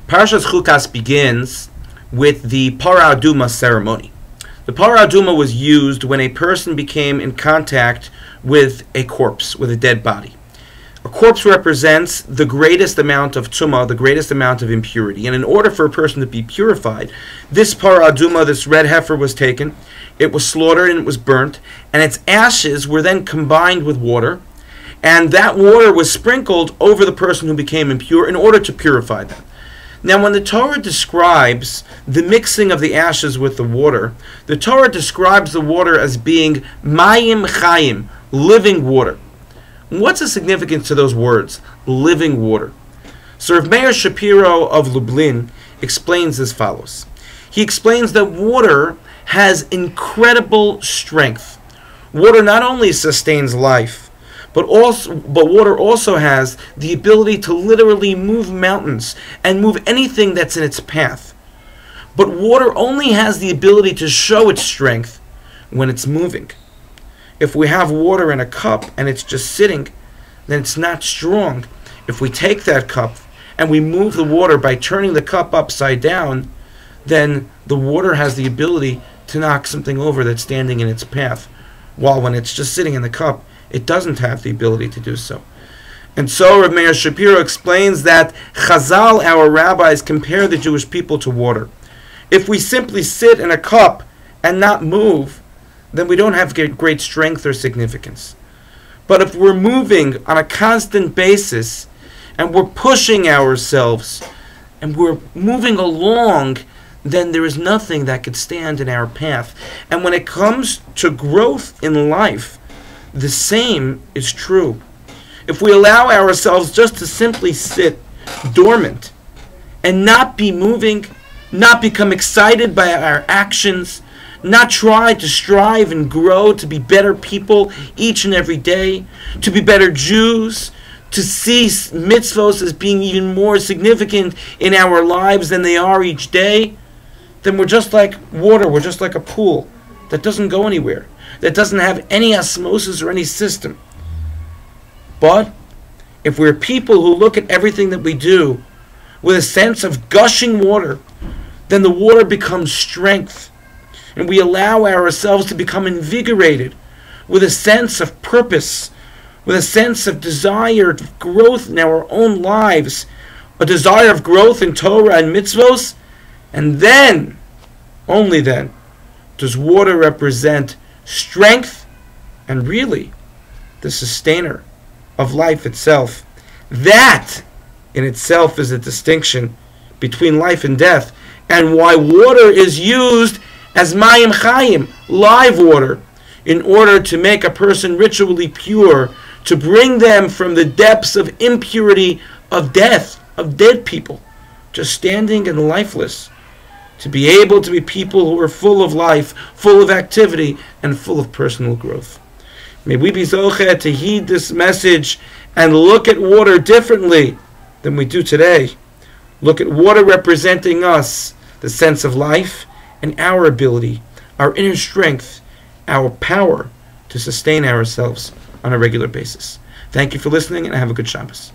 Parshas Chukas begins with the Parah Aduma ceremony. The Parah Aduma was used when a person became in contact with a corpse, with a dead body. A corpse represents the greatest amount of tumah, the greatest amount of impurity. And in order for a person to be purified, this Parah Aduma, this red heifer, was taken, it was slaughtered and it was burnt, and its ashes were then combined with water, and that water was sprinkled over the person who became impure in order to purify them. Now, when the Torah describes the mixing of the ashes with the water, the Torah describes the water as being mayim chayim, living water. What's the significance to those words, living water? So Rav Meir Shapiro of Lublin explains as follows. He explains that water has incredible strength. Water not only sustains life, but water also has the ability to literally move mountains and move anything that's in its path. But water only has the ability to show its strength when it's moving. If we have water in a cup and it's just sitting, then it's not strong. If we take that cup and we move the water by turning the cup upside down, then the water has the ability to knock something over that's standing in its path. While when it's just sitting in the cup, it doesn't have the ability to do so. And so Rav Meir Shapiro explains that Chazal, our rabbis, compare the Jewish people to water. If we simply sit in a cup and not move, then we don't have great strength or significance. But if we're moving on a constant basis, and we're pushing ourselves, and we're moving along, then there is nothing that could stand in our path. And when it comes to growth in life, the same is true. If we allow ourselves just to simply sit dormant and not be moving, not become excited by our actions, not try to strive and grow to be better people each and every day, to be better Jews, to see mitzvos as being even more significant in our lives than they are each day, then we're just like water, we're just like a pool that doesn't go anywhere, that doesn't have any osmosis or any system. But if we're people who look at everything that we do with a sense of gushing water, then the water becomes strength. And we allow ourselves to become invigorated with a sense of purpose, with a sense of desired growth in our own lives, a desire of growth in Torah and mitzvos, and then, only then, does water represent strength and really the sustainer of life itself. That in itself is a distinction between life and death, and why water is used as mayim chayim, live water, in order to make a person ritually pure, to bring them from the depths of impurity of death, of dead people, just standing and lifeless, to be able to be people who are full of life, full of activity, and full of personal growth. May we be zocheh to heed this message and look at water differently than we do today. Look at water representing us, the sense of life, and our ability, our inner strength, our power to sustain ourselves on a regular basis. Thank you for listening, and have a good Shabbos.